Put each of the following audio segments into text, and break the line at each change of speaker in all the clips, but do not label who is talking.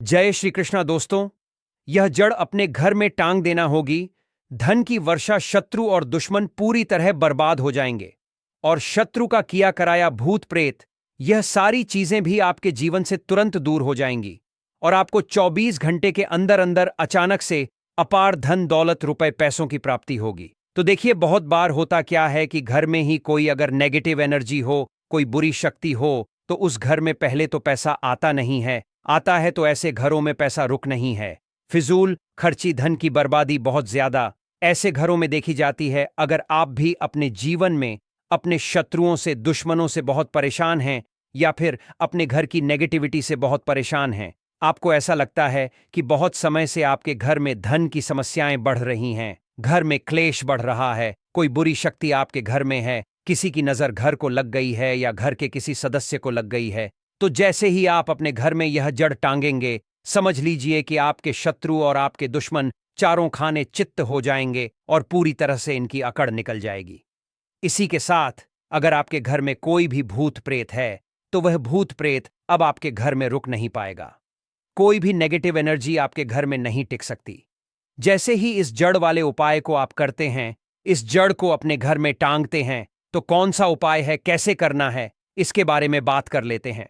जय श्री कृष्णा दोस्तों। यह जड़ अपने घर में टांग देना होगी। धन की वर्षा, शत्रु और दुश्मन पूरी तरह बर्बाद हो जाएंगे। और शत्रु का किया कराया भूत प्रेत, यह सारी चीजें भी आपके जीवन से तुरंत दूर हो जाएंगी। और आपको 24 घंटे के अंदर अंदर अचानक से अपार धन दौलत, रुपए पैसों की प्राप्ति होगी। तो देखिए, बहुत बार होता क्या है कि घर में ही कोई अगर नेगेटिव एनर्जी हो, कोई बुरी शक्ति हो, तो उस घर में पहले तो पैसा आता नहीं है। आता है तो ऐसे घरों में पैसा रुक नहीं है। फिजूल खर्ची, धन की बर्बादी बहुत ज्यादा ऐसे घरों में देखी जाती है। अगर आप भी अपने जीवन में अपने शत्रुओं से, दुश्मनों से बहुत परेशान हैं, या फिर अपने घर की नेगेटिविटी से बहुत परेशान हैं, आपको ऐसा लगता है कि बहुत समय से आपके घर में धन की समस्याएं बढ़ रही हैं, घर में क्लेश बढ़ रहा है, कोई बुरी शक्ति आपके घर में है, किसी की नजर घर को लग गई है या घर के किसी सदस्य को लग गई है, तो जैसे ही आप अपने घर में यह जड़ टांगेंगे, समझ लीजिए कि आपके शत्रु और आपके दुश्मन चारों खाने चित्त हो जाएंगे और पूरी तरह से इनकी अकड़ निकल जाएगी। इसी के साथ अगर आपके घर में कोई भी भूत प्रेत है, तो वह भूत प्रेत अब आपके घर में रुक नहीं पाएगा। कोई भी नेगेटिव एनर्जी आपके घर में नहीं टिक सकती। जैसे ही इस जड़ वाले उपाय को आप करते हैं, इस जड़ को अपने घर में टांगते हैं, तो कौन सा उपाय है, कैसे करना है, इसके बारे में बात कर लेते हैं।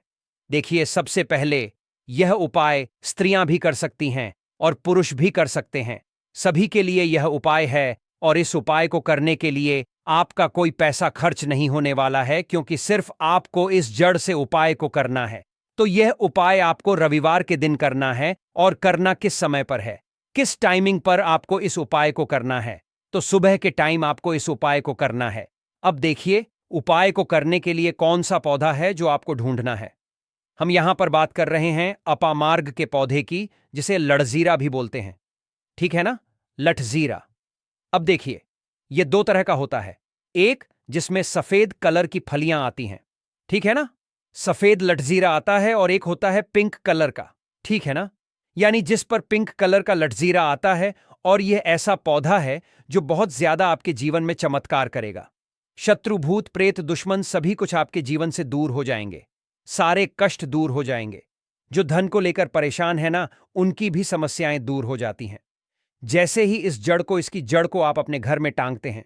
देखिए, सबसे पहले यह उपाय स्त्रियां भी कर सकती हैं और पुरुष भी कर सकते हैं। सभी के लिए यह उपाय है। और इस उपाय को करने के लिए आपका कोई पैसा खर्च नहीं होने वाला है, क्योंकि सिर्फ आपको इस जड़ से उपाय को करना है। तो यह उपाय आपको रविवार के दिन करना है। और करना किस समय पर है, किस टाइमिंग पर आपको इस उपाय को करना है? तो सुबह के टाइम आपको इस उपाय को करना है। अब देखिए, उपाय को करने के लिए कौन सा पौधा है जो आपको ढूंढना है। हम यहां पर बात कर रहे हैं अपामार्ग के पौधे की, जिसे लठजीरा भी बोलते हैं। ठीक है ना, लठजीरा। अब देखिए, यह दो तरह का होता है। एक जिसमें सफेद कलर की फलियां आती हैं, ठीक है ना, सफेद लठजीरा आता है। और एक होता है पिंक कलर का, ठीक है ना, यानी जिस पर पिंक कलर का लठजीरा आता है। और यह ऐसा पौधा है जो बहुत ज्यादा आपके जीवन में चमत्कार करेगा। शत्रु, भूत प्रेत, दुश्मन सभी कुछ आपके जीवन से दूर हो जाएंगे। सारे कष्ट दूर हो जाएंगे। जो धन को लेकर परेशान है ना, उनकी भी समस्याएं दूर हो जाती हैं। जैसे ही इस जड़ को, इसकी जड़ को आप अपने घर में टांगते हैं,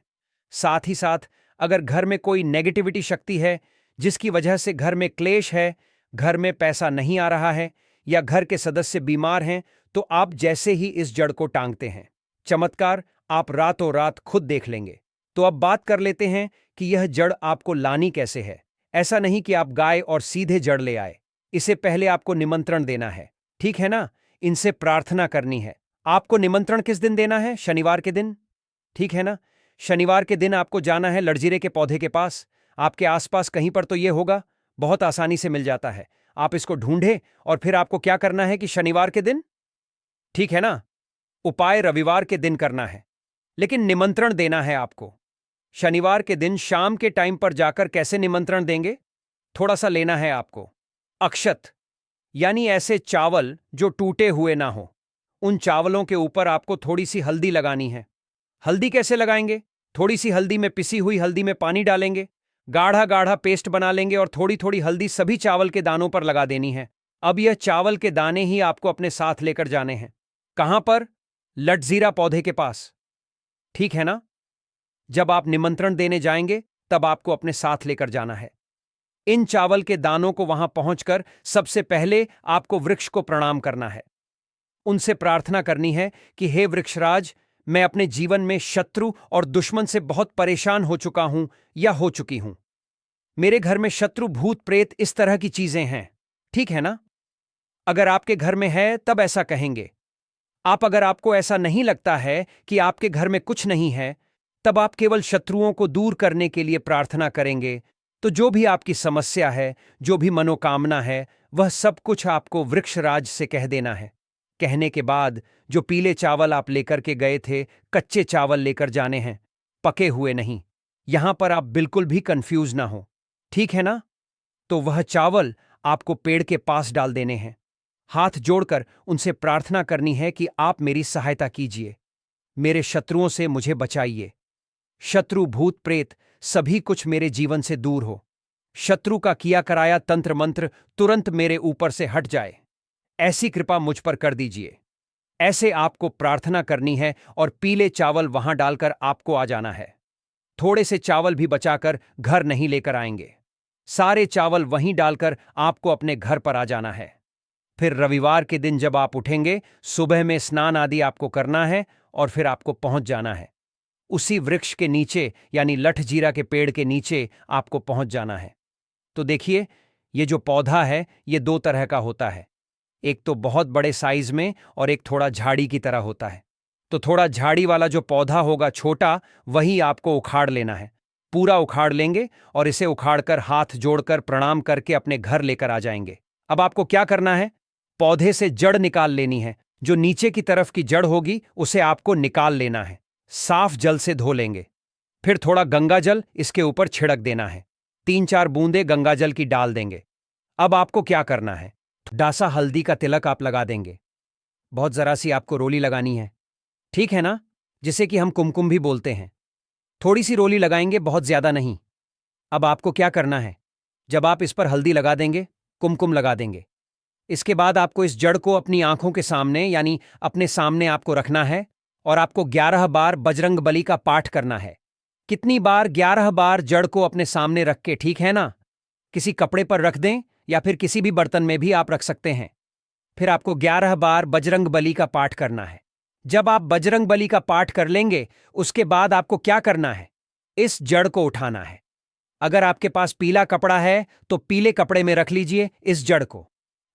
साथ ही साथ अगर घर में कोई नेगेटिविटी शक्ति है, जिसकी वजह से घर में क्लेश है, घर में पैसा नहीं आ रहा है, या घर के सदस्य बीमार हैं, तो आप जैसे ही इस जड़ को टांगते हैं, चमत्कार आप रातों रात खुद देख लेंगे। तो अब बात कर लेते हैं कि यह जड़ आपको लानी कैसे है। ऐसा नहीं कि आप गाय और सीधे जड़ ले आए। इसे पहले आपको निमंत्रण देना है, ठीक है ना, इनसे प्रार्थना करनी है। आपको निमंत्रण किस दिन देना है? शनिवार के दिन, ठीक है ना। शनिवार के दिन आपको जाना है लठजीरे के पौधे के पास। आपके आसपास कहीं पर तो यह होगा, बहुत आसानी से मिल जाता है। आप इसको ढूंढे और फिर आपको क्या करना है कि शनिवार के दिन, ठीक है ना, उपाय रविवार के दिन करना है, लेकिन निमंत्रण देना है आपको। शनिवार के दिन शाम के टाइम पर जाकर कैसे निमंत्रण देंगे? थोड़ा सा लेना है आपको अक्षत, यानी ऐसे चावल जो टूटे हुए ना हो। उन चावलों के ऊपर आपको थोड़ी सी हल्दी लगानी है। हल्दी कैसे लगाएंगे? थोड़ी सी हल्दी में, पिसी हुई हल्दी में पानी डालेंगे, गाढ़ा गाढ़ा पेस्ट बना लेंगे और थोड़ी थोड़ी हल्दी सभी चावल के दानों पर लगा देनी है। अब यह चावल के दाने ही आपको अपने साथ लेकर जाने हैं। कहां पर? लठजीरा पौधे के पास, ठीक है ना। जब आप निमंत्रण देने जाएंगे, तब आपको अपने साथ लेकर जाना है। इन चावल के दानों को वहां पहुंचकर सबसे पहले आपको वृक्ष को प्रणाम करना है। उनसे प्रार्थना करनी है कि हे वृक्षराज, मैं अपने जीवन में शत्रु और दुश्मन से बहुत परेशान हो चुका हूं या हो चुकी हूं। मेरे घर में शत्रु, भूत प्रेत, इस तरह की चीजें हैं, ठीक है ना। अगर आपके घर में है तब ऐसा कहेंगे आप। अगर आपको ऐसा नहीं लगता है कि आपके घर में कुछ नहीं है, तब आप केवल शत्रुओं को दूर करने के लिए प्रार्थना करेंगे। तो जो भी आपकी समस्या है, जो भी मनोकामना है, वह सब कुछ आपको वृक्षराज से कह देना है। कहने के बाद जो पीले चावल आप लेकर के गए थे, कच्चे चावल लेकर जाने हैं, पके हुए नहीं। यहां पर आप बिल्कुल भी कंफ्यूज ना हो, ठीक है ना। तो वह चावल आपको पेड़ के पास डाल देने हैं। हाथ जोड़कर उनसे प्रार्थना करनी है कि आप मेरी सहायता कीजिए, मेरे शत्रुओं से मुझे बचाइए। शत्रु, भूत प्रेत सभी कुछ मेरे जीवन से दूर हो। शत्रु का किया कराया तंत्र मंत्र तुरंत मेरे ऊपर से हट जाए। ऐसी कृपा मुझ पर कर दीजिए। ऐसे आपको प्रार्थना करनी है और पीले चावल वहां डालकर आपको आ जाना है। थोड़े से चावल भी बचाकर घर नहीं लेकर आएंगे। सारे चावल वहीं डालकर आपको अपने घर पर आ जाना है। फिर रविवार के दिन जब आप उठेंगे, सुबह में स्नान आदि आपको करना है और फिर आपको पहुंच जाना है। उसी वृक्ष के नीचे यानी लठजीरा के पेड़ के नीचे आपको पहुंच जाना है। तो देखिए, ये जो पौधा है ये दो तरह का होता है। एक तो बहुत बड़े साइज में और एक थोड़ा झाड़ी की तरह होता है। तो थोड़ा झाड़ी वाला जो पौधा होगा छोटा, वही आपको उखाड़ लेना है। पूरा उखाड़ लेंगे और इसे उखाड़कर हाथ जोड़कर प्रणाम करके अपने घर लेकर आ जाएंगे। अब आपको क्या करना है? पौधे से जड़ निकाल लेनी है। जो नीचे की तरफ की जड़ होगी उसे आपको निकाल लेना है। साफ जल से धो लेंगे। फिर थोड़ा गंगाजल इसके ऊपर छिड़क देना है। 3-4 बूंदे गंगाजल की डाल देंगे। अब आपको क्या करना है? डासा हल्दी का तिलक आप लगा देंगे। बहुत जरा सी आपको रोली लगानी है, ठीक है ना? जिसे कि हम कुमकुम भी बोलते हैं। थोड़ी सी रोली लगाएंगे, बहुत ज्यादा नहीं। अब आपको क्या करना है? जब आप इस पर हल्दी लगा देंगे, कुमकुम लगा देंगे, इसके बाद आपको इस जड़ को अपनी आंखों के सामने यानी अपने सामने आपको रखना है और आपको 11 बार बजरंग बली का पाठ करना है। कितनी बार? 11 बार जड़ को अपने सामने रख के, ठीक है ना? किसी कपड़े पर रख दें या फिर किसी भी बर्तन में भी आप रख सकते हैं। फिर आपको 11 बार बजरंग बली का पाठ करना है। जब आप बजरंग बली का पाठ कर लेंगे, उसके बाद आपको क्या करना है? इस जड़ को उठाना है। अगर आपके पास पीला कपड़ा है तो पीले कपड़े में रख लीजिए इस जड़ को।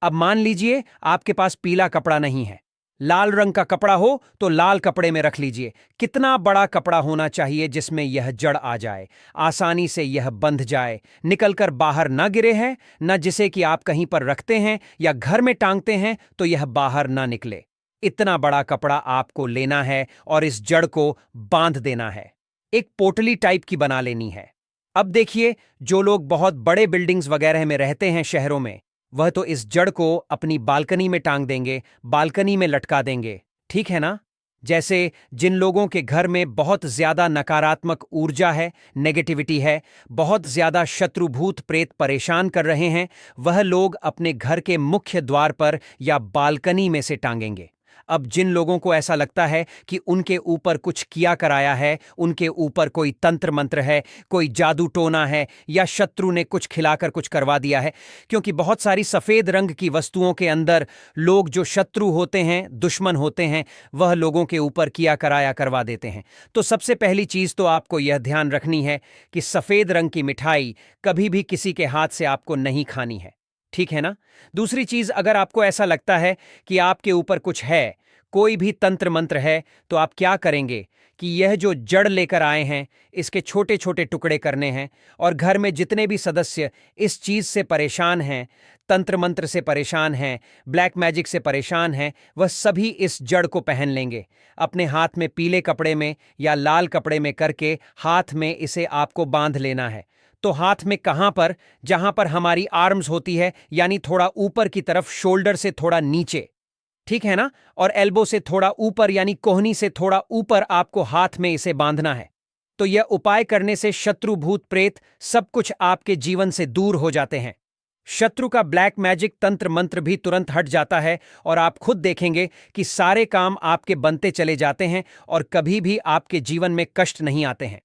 अब मान लीजिए आपके पास पीला कपड़ा नहीं है, लाल रंग का कपड़ा हो तो लाल कपड़े में रख लीजिए। कितना बड़ा कपड़ा होना चाहिए जिसमें यह जड़ आ जाए, आसानी से यह बंध जाए, निकलकर बाहर ना गिरे हैं, न जिसे कि आप कहीं पर रखते हैं या घर में टांगते हैं तो यह बाहर ना निकले। इतना बड़ा कपड़ा आपको लेना है और इस जड़ को बांध देना है। एक पोटली टाइप की बना लेनी है। अब देखिए, जो लोग बहुत बड़े बिल्डिंग्स वगैरह में रहते हैं शहरों में, वह तो इस जड़ को अपनी बालकनी में टांग देंगे, बालकनी में लटका देंगे, ठीक है ना? जैसे जिन लोगों के घर में बहुत ज्यादा नकारात्मक ऊर्जा है, नेगेटिविटी है, बहुत ज्यादा शत्रु भूत प्रेत परेशान कर रहे हैं, वह लोग अपने घर के मुख्य द्वार पर या बालकनी में से टांगेंगे। अब जिन लोगों को ऐसा लगता है कि उनके ऊपर कुछ किया कराया है, उनके ऊपर कोई तंत्र मंत्र है, कोई जादू टोना है या शत्रु ने कुछ खिलाकर कुछ करवा दिया है, क्योंकि बहुत सारी सफेद रंग की वस्तुओं के अंदर लोग जो शत्रु होते हैं, दुश्मन होते हैं, वह लोगों के ऊपर किया कराया करवा देते हैं। तो सबसे पहली चीज तो आपको यह ध्यान रखनी है कि सफेद रंग की मिठाई कभी भी किसी के हाथ से आपको नहीं खानी है, ठीक है ना? दूसरी चीज, अगर आपको ऐसा लगता है कि आपके ऊपर कुछ है, कोई भी तंत्र मंत्र है, तो आप क्या करेंगे कि यह जो जड़ लेकर आए हैं, इसके छोटे छोटे टुकड़े करने हैं और घर में जितने भी सदस्य इस चीज से परेशान हैं, तंत्र मंत्र से परेशान हैं, ब्लैक मैजिक से परेशान हैं, वह सभी इस जड़ को पहन लेंगे। अपने हाथ में पीले कपड़े में या लाल कपड़े में करके हाथ में इसे आपको बांध लेना है। तो हाथ में कहां पर? जहां पर हमारी आर्म्स होती है, यानी थोड़ा ऊपर की तरफ, शोल्डर से थोड़ा नीचे, ठीक है ना? और एल्बो से थोड़ा ऊपर यानी कोहनी से थोड़ा ऊपर आपको हाथ में इसे बांधना है। तो यह उपाय करने से शत्रु भूत प्रेत सब कुछ आपके जीवन से दूर हो जाते हैं। शत्रु का ब्लैक मैजिक तंत्र मंत्र भी तुरंत हट जाता है और आप खुद देखेंगे कि सारे काम आपके बनते चले जाते हैं और कभी भी आपके जीवन में कष्ट नहीं आते हैं।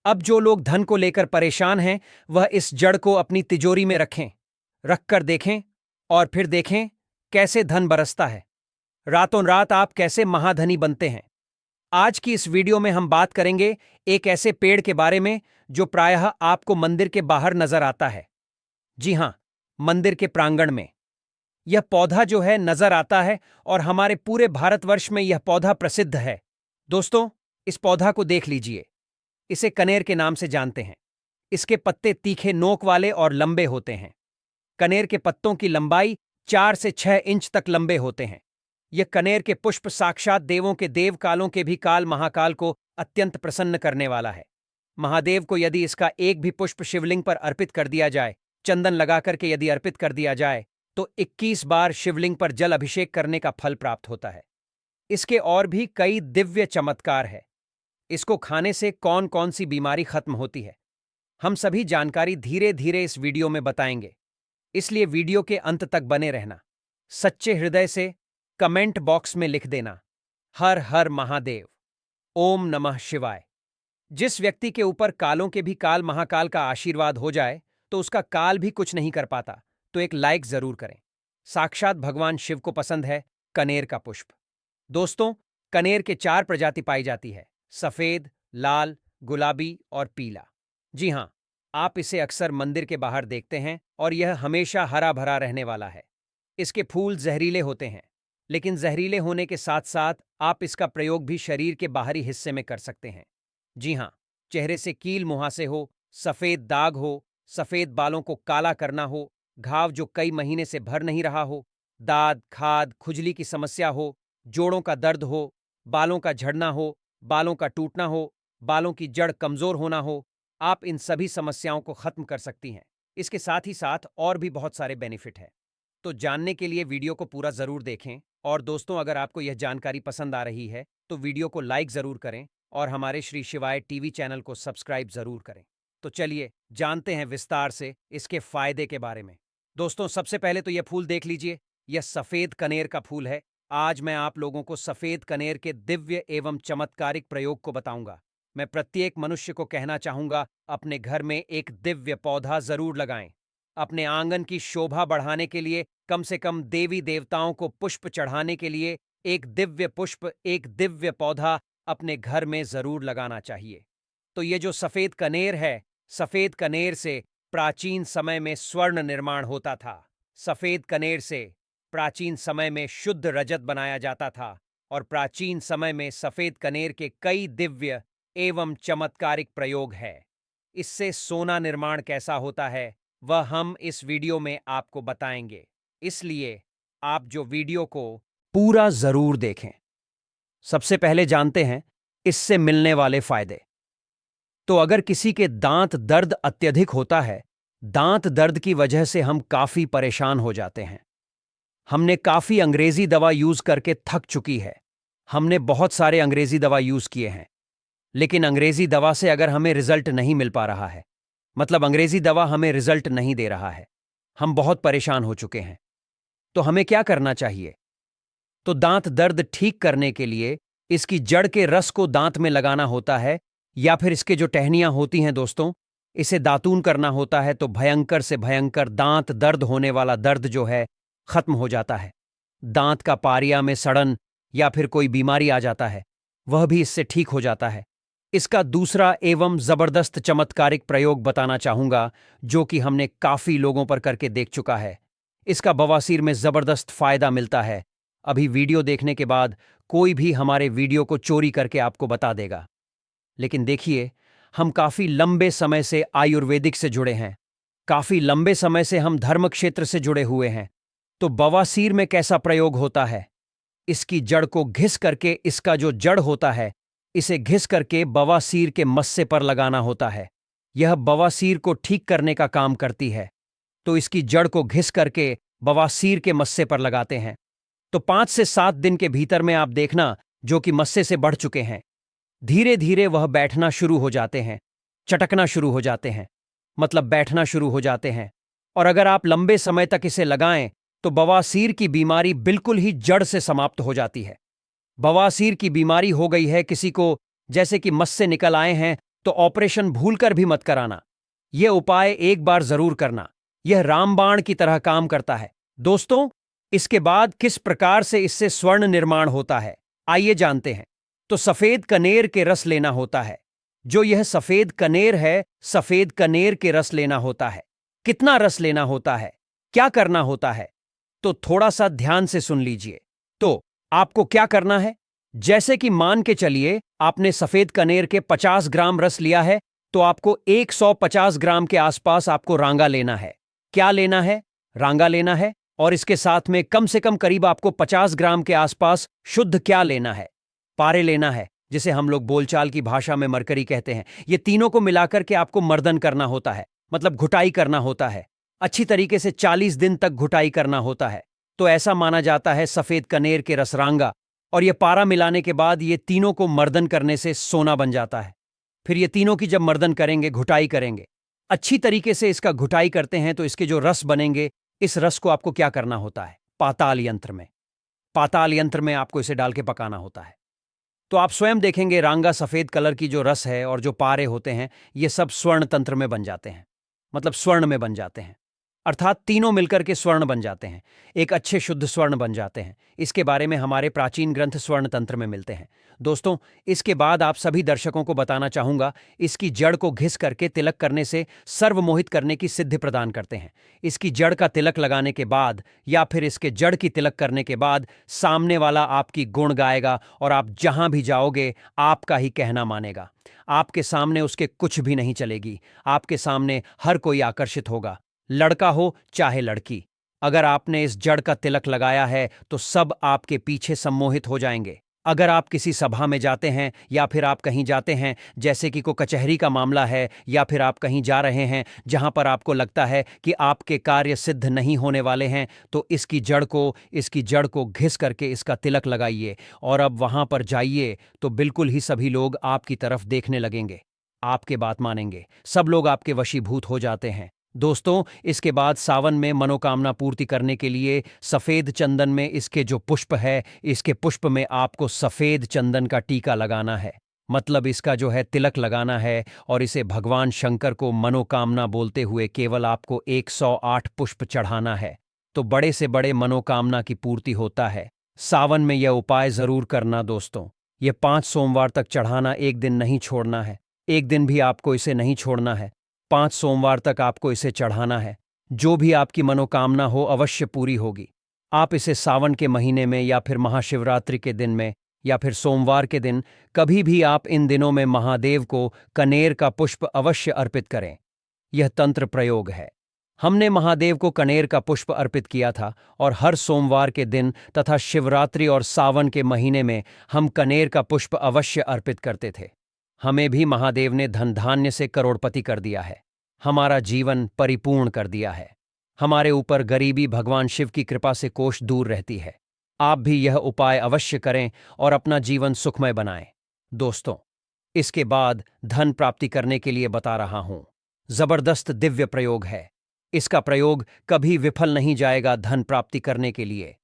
अब जो लोग धन को लेकर परेशान हैं, वह इस जड़ को अपनी तिजोरी में रखें, रखकर देखें और फिर देखें कैसे धन बरसता है। रातों रात आप कैसे महाधनी बनते हैं। आज की इस वीडियो में हम बात करेंगे एक ऐसे पेड़ के बारे में जो प्रायः आपको मंदिर के बाहर नजर आता है। जी हां, मंदिर के प्रांगण में यह पौधा जो है नजर आता है और हमारे पूरे भारतवर्ष में यह पौधा प्रसिद्ध है। दोस्तों, इस पौधा को देख लीजिए। इसे कनेर के नाम से जानते हैं। इसके पत्ते तीखे नोक वाले और लंबे होते हैं। कनेर के पत्तों की लंबाई 4 से 6 इंच तक लंबे होते हैं। यह कनेर के पुष्प साक्षात देवों के देव कालों के भी काल महाकाल को अत्यंत प्रसन्न करने वाला है। महादेव को यदि इसका एक भी पुष्प शिवलिंग पर अर्पित कर दिया जाए, चंदन लगाकर के यदि अर्पित कर दिया जाए, तो 21 बार शिवलिंग पर जल अभिषेक करने का फल प्राप्त होता है। इसके और भी कई दिव्य चमत्कार है। इसको खाने से कौन कौन सी बीमारी खत्म होती है, हम सभी जानकारी धीरे धीरे इस वीडियो में बताएंगे, इसलिए वीडियो के अंत तक बने रहना। सच्चे हृदय से कमेंट बॉक्स में लिख देना, हर हर महादेव, ओम नमः शिवाय। जिस व्यक्ति के ऊपर कालों के भी काल महाकाल का आशीर्वाद हो जाए तो उसका काल भी कुछ नहीं कर पाता, तो एक लाइक जरूर करें। साक्षात भगवान शिव को पसंद है कनेर का पुष्प। दोस्तों, कनेर के 4 प्रजाति पाई जाती है: सफेद, लाल, गुलाबी और पीला। जी हां, आप इसे अक्सर मंदिर के बाहर देखते हैं और यह हमेशा हरा भरा रहने वाला है। इसके फूल जहरीले होते हैं, लेकिन जहरीले होने के साथ साथ आप इसका प्रयोग भी शरीर के बाहरी हिस्से में कर सकते हैं। जी हां, चेहरे से कील मुहासे हो, सफेद दाग हो, सफेद बालों को काला करना हो, घाव जो कई महीने से भर नहीं रहा हो, दाद, खाद, खुजली की समस्या हो, जोड़ों का दर्द हो, बालों का झड़ना हो, बालों का टूटना हो, बालों की जड़ कमजोर होना हो, आप इन सभी समस्याओं को खत्म कर सकती हैं। इसके साथ ही साथ और भी बहुत सारे बेनिफिट हैं। तो जानने के लिए वीडियो को पूरा जरूर देखें। और दोस्तों, अगर आपको यह जानकारी पसंद आ रही है तो वीडियो को लाइक जरूर करें और हमारे श्री शिवाय टीवी चैनल को सब्सक्राइब जरूर करें। तो चलिए जानते हैं विस्तार से इसके फायदे के बारे में। दोस्तों, सबसे पहले तो यह फूल देख लीजिए। यह सफेद कनेर का फूल है। आज मैं आप लोगों को सफेद कनेर के दिव्य एवं चमत्कारिक प्रयोग को बताऊंगा। मैं प्रत्येक मनुष्य को कहना चाहूंगा, अपने घर में एक दिव्य पौधा जरूर लगाएं। अपने आंगन की शोभा बढ़ाने के लिए, कम से कम देवी देवताओं को पुष्प चढ़ाने के लिए एक दिव्य पुष्प, एक दिव्य पौधा अपने घर में जरूर लगाना चाहिए। तो ये जो सफेद कनेर है, सफेद कनेर से प्राचीन समय में स्वर्ण निर्माण होता था। सफेद कनेर से प्राचीन समय में शुद्ध रजत बनाया जाता था और प्राचीन समय में सफेद कनेर के कई दिव्य एवं चमत्कारिक प्रयोग है। इससे सोना निर्माण कैसा होता है वह हम इस वीडियो में आपको बताएंगे, इसलिए आप जो वीडियो को पूरा जरूर देखें। सबसे पहले जानते हैं इससे मिलने वाले फायदे। तो अगर किसी के दांत दर्द अत्यधिक होता है, दांत दर्द की वजह से हम काफी परेशान हो जाते हैं। हमने काफी अंग्रेजी दवा यूज करके थक चुकी है। हमने बहुत सारे अंग्रेजी दवा यूज किए हैं, लेकिन अंग्रेजी दवा से अगर हमें रिजल्ट नहीं मिल पा रहा है, मतलब अंग्रेजी दवा हमें रिजल्ट नहीं दे रहा है, हम बहुत परेशान हो चुके हैं, तो हमें क्या करना चाहिए? तो दांत दर्द ठीक करने के लिए इसकी जड़ के रस को दांत में लगाना होता है, या फिर इसके जो टहनियां होती हैं दोस्तों, इसे दातून करना होता है, तो भयंकर से भयंकर दांत दर्द होने वाला दर्द जो है खत्म हो जाता है। दांत का पारिया में सड़न या फिर कोई बीमारी आ जाता है, वह भी इससे ठीक हो जाता है। इसका दूसरा एवं जबरदस्त चमत्कारिक प्रयोग बताना चाहूंगा, जो कि हमने काफी लोगों पर करके देख चुका है। इसका बवासीर में जबरदस्त फायदा मिलता है। अभी वीडियो देखने के बाद कोई भी हमारे वीडियो को चोरी करके आपको बता देगा। लेकिन देखिए, हम काफी लंबे समय से आयुर्वेदिक से जुड़े हैं, काफी लंबे समय से हम धर्म क्षेत्र से जुड़े हुए हैं। तो बवासीर में कैसा प्रयोग होता है? इसकी जड़ को घिस करके, इसका जो जड़ होता है इसे घिस करके बवासीर के मस्से पर लगाना होता है। यह बवासीर को ठीक करने का काम करती है। तो इसकी जड़ को घिस करके बवासीर के मस्से पर लगाते हैं, तो 5 से 7 दिन के भीतर में आप देखना, जो कि मस्से से बढ़ चुके हैं, धीरे धीरे वह बैठना शुरू हो जाते हैं, चटकना शुरू हो जाते हैं, मतलब बैठना शुरू हो जाते हैं। और अगर आप लंबे समय तक इसे लगाएं तो बवासीर की बीमारी बिल्कुल ही जड़ से समाप्त हो जाती है। बवासीर की बीमारी हो गई है किसी को, जैसे कि मस्से निकल आए हैं, तो ऑपरेशन भूलकर भी मत कराना। यह उपाय एक बार जरूर करना। यह रामबाण की तरह काम करता है। दोस्तों, इसके बाद किस प्रकार से इससे स्वर्ण निर्माण होता है, आइए जानते हैं। तो सफेद कनेर के रस लेना होता है। जो यह सफेद कनेर है, सफेद कनेर के रस लेना होता है। कितना रस लेना होता है, क्या करना होता है, तो थोड़ा सा ध्यान से सुन लीजिए। तो आपको क्या करना है, जैसे कि मान के चलिए आपने सफेद कनेर के 50 ग्राम रस लिया है, तो आपको 150 ग्राम के आसपास आपको रांगा लेना है। क्या लेना है? रांगा लेना है। और इसके साथ में कम से कम करीब आपको 50 ग्राम के आसपास शुद्ध क्या लेना है? पारे लेना है, जिसे हम लोग बोलचाल की भाषा में मरकरी कहते हैं। ये तीनों को मिलाकर के आपको मर्दन करना होता है, मतलब घुटाई करना होता है। अच्छी तरीके से 40 दिन तक घुटाई करना होता है। तो ऐसा माना जाता है सफेद कनेर के रस रांगा, और ये पारा मिलाने के बाद ये तीनों को मर्दन करने से सोना बन जाता है। फिर ये तीनों की जब मर्दन करेंगे, घुटाई करेंगे, अच्छी तरीके से इसका घुटाई करते हैं, तो इसके जो रस बनेंगे, इस रस को आपको क्या करना होता है? पाताल यंत्र में। पाताल यंत्र में आपको इसे डाल के पकाना होता है। तो आप स्वयं देखेंगे रांगा सफेद कलर की जो रस है और जो पारे होते हैं ये सब स्वर्ण तंत्र में बन जाते हैं, मतलब स्वर्ण में बन जाते हैं, अर्थात तीनों मिलकर के स्वर्ण बन जाते हैं, एक अच्छे शुद्ध स्वर्ण बन जाते हैं। इसके बारे में हमारे प्राचीन ग्रंथ स्वर्ण तंत्र में मिलते हैं। दोस्तों, इसके बाद आप सभी दर्शकों को बताना चाहूंगा, इसकी जड़ को घिस करके तिलक करने से सर्वमोहित करने की सिद्धि प्रदान करते हैं। इसकी जड़ का तिलक लगाने के बाद या फिर इसके जड़ की तिलक करने के बाद सामने वाला आपकी गुण गाएगा और आप जहां भी जाओगे आपका ही कहना मानेगा। आपके सामने उसके कुछ भी नहीं चलेगी, आपके सामने हर कोई आकर्षित होगा, लड़का हो चाहे लड़की। अगर आपने इस जड़ का तिलक लगाया है तो सब आपके पीछे सम्मोहित हो जाएंगे। अगर आप किसी सभा में जाते हैं या फिर आप कहीं जाते हैं, जैसे कि कोई कचहरी का मामला है, या फिर आप कहीं जा रहे हैं जहां पर आपको लगता है कि आपके कार्य सिद्ध नहीं होने वाले हैं, तो इसकी जड़ को घिस करके इसका तिलक लगाइए और अब वहां पर जाइए तो बिल्कुल ही सभी लोग आपकी तरफ देखने लगेंगे, आपके बात मानेंगे, सब लोग आपके वशीभूत हो जाते हैं। दोस्तों, इसके बाद सावन में मनोकामना पूर्ति करने के लिए सफेद चंदन में इसके जो पुष्प है, इसके पुष्प में आपको सफेद चंदन का टीका लगाना है, मतलब इसका जो है तिलक लगाना है, और इसे भगवान शंकर को मनोकामना बोलते हुए केवल आपको 108 पुष्प चढ़ाना है, तो बड़े से बड़े मनोकामना की पूर्ति होता है। सावन में यह उपाय जरूर करना दोस्तों। ये 5 सोमवार तक चढ़ाना, एक दिन नहीं छोड़ना है, एक दिन भी आपको इसे नहीं छोड़ना है। 5 सोमवार तक आपको इसे चढ़ाना है। जो भी आपकी मनोकामना हो अवश्य पूरी होगी। आप इसे सावन के महीने में या फिर महाशिवरात्रि के दिन में या फिर सोमवार के दिन, कभी भी आप इन दिनों में महादेव को कनेर का पुष्प अवश्य अर्पित करें। यह तंत्र प्रयोग है। हमने महादेव को कनेर का पुष्प अर्पित किया था और हर सोमवार के दिन तथा शिवरात्रि और सावन के महीने में हम कनेर का पुष्प अवश्य अर्पित करते थे। हमें भी महादेव ने धन धान्य से करोड़पति कर दिया है, हमारा जीवन परिपूर्ण कर दिया है। हमारे ऊपर गरीबी भगवान शिव की कृपा से कोष दूर रहती है। आप भी यह उपाय अवश्य करें और अपना जीवन सुखमय बनाएं। दोस्तों, इसके बाद धन प्राप्ति करने के लिए बता रहा हूं, जबरदस्त दिव्य प्रयोग है। इसका प्रयोग कभी विफल नहीं जाएगा धन प्राप्ति करने के लिए।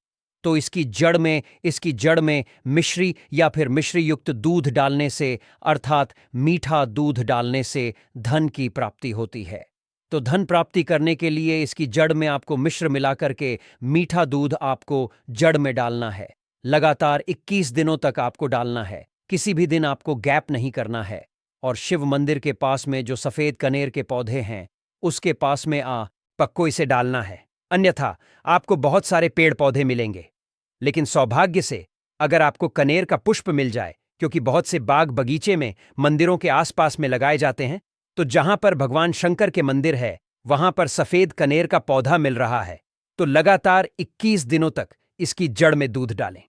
तो इसकी जड़ में मिश्री या फिर मिश्री युक्त दूध डालने से, अर्थात मीठा दूध डालने से धन की प्राप्ति होती है। तो धन प्राप्ति करने के लिए इसकी जड़ में आपको मिश्र मिलाकर के मीठा दूध आपको जड़ में डालना है। लगातार 21 दिनों तक आपको डालना है, किसी भी दिन आपको गैप नहीं करना है। और शिव मंदिर के पास में जो सफेद कनेर के पौधे हैं उसके पास में पक्को इसे डालना है, अन्यथा आपको बहुत सारे पेड़ पौधे मिलेंगे, लेकिन सौभाग्य से अगर आपको कनेर का पुष्प मिल जाए, क्योंकि बहुत से बाग बगीचे में मंदिरों के आसपास में लगाए जाते हैं, तो जहां पर भगवान शंकर के मंदिर है वहां पर सफेद कनेर का पौधा मिल रहा है, तो लगातार 21 दिनों तक इसकी जड़ में दूध डालें।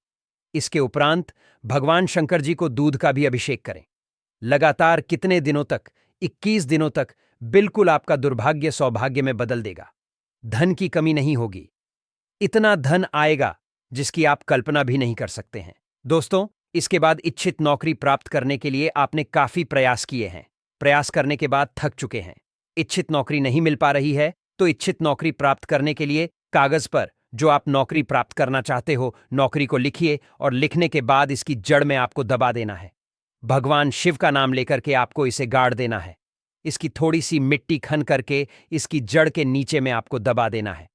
इसके उपरांत भगवान शंकर जी को दूध का भी अभिषेक करें। लगातार कितने दिनों तक? 21 दिनों तक। बिल्कुल आपका दुर्भाग्य सौभाग्य में बदल देगा। धन की कमी नहीं होगी, इतना धन आएगा जिसकी आप कल्पना भी नहीं कर सकते हैं। दोस्तों, इसके बाद इच्छित नौकरी प्राप्त करने के लिए आपने काफी प्रयास किए हैं, प्रयास करने के बाद थक चुके हैं, इच्छित नौकरी नहीं मिल पा रही है, तो इच्छित नौकरी प्राप्त करने के लिए कागज पर जो आप नौकरी प्राप्त करना चाहते हो नौकरी को लिखिए और लिखने के बाद इसकी जड़ में आपको दबा देना है। भगवान शिव का नाम लेकर के आपको इसे गाड़ देना है। इसकी थोड़ी सी मिट्टी खन करके इसकी जड़ के नीचे में आपको दबा देना है।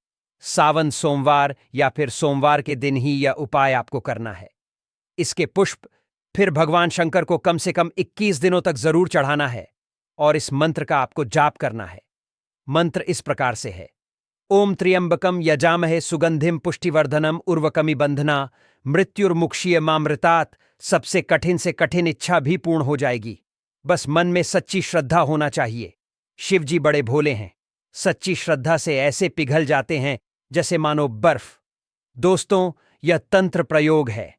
सावन सोमवार या फिर सोमवार के दिन ही यह उपाय आपको करना है। इसके पुष्प फिर भगवान शंकर को कम से कम 21 दिनों तक जरूर चढ़ाना है और इस मंत्र का आपको जाप करना है। मंत्र इस प्रकार से है: ओम त्र्यंबकम यजामहे सुगंधिम पुष्टिवर्धनम उर्वकमि बंधना मृत्युर्मुक्षीय मामृतात्। सबसे कठिन से कठिन इच्छा भी पूर्ण हो जाएगी। बस मन में सच्ची श्रद्धा होना चाहिए। शिव जी बड़े भोले हैं, सच्ची श्रद्धा से ऐसे पिघल जाते हैं जैसे मानो बर्फ। दोस्तों, यह तंत्र प्रयोग है।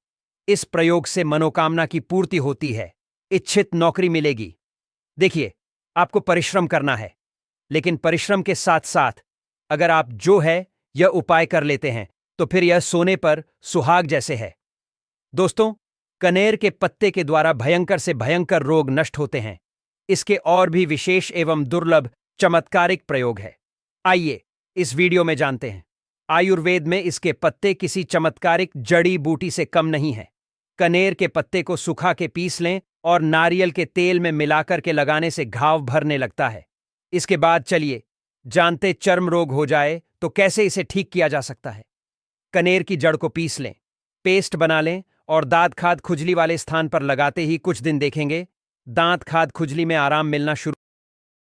इस प्रयोग से मनोकामना की पूर्ति होती है, इच्छित नौकरी मिलेगी। देखिए, आपको परिश्रम करना है, लेकिन परिश्रम के साथ साथ अगर आप जो है यह उपाय कर लेते हैं तो फिर यह सोने पर सुहाग जैसे है। दोस्तों, कनेर के पत्ते के द्वारा भयंकर से भयंकर रोग नष्ट होते हैं। इसके और भी विशेष एवं दुर्लभ चमत्कारिक प्रयोग है। आइए इस वीडियो में जानते हैं। आयुर्वेद में इसके पत्ते किसी चमत्कारिक जड़ी बूटी से कम नहीं है। कनेर के पत्ते को सुखा के पीस लें और नारियल के तेल में मिलाकर के लगाने से घाव भरने लगता है। इसके बाद चलिए जानते चर्म रोग हो जाए तो कैसे इसे ठीक किया जा सकता है। कनेर की जड़ को पीस लें, पेस्ट बना लें और दांत खाद खुजली वाले स्थान पर लगाते ही कुछ दिन देखेंगे दांत खाद खुजली में आराम मिलना शुरू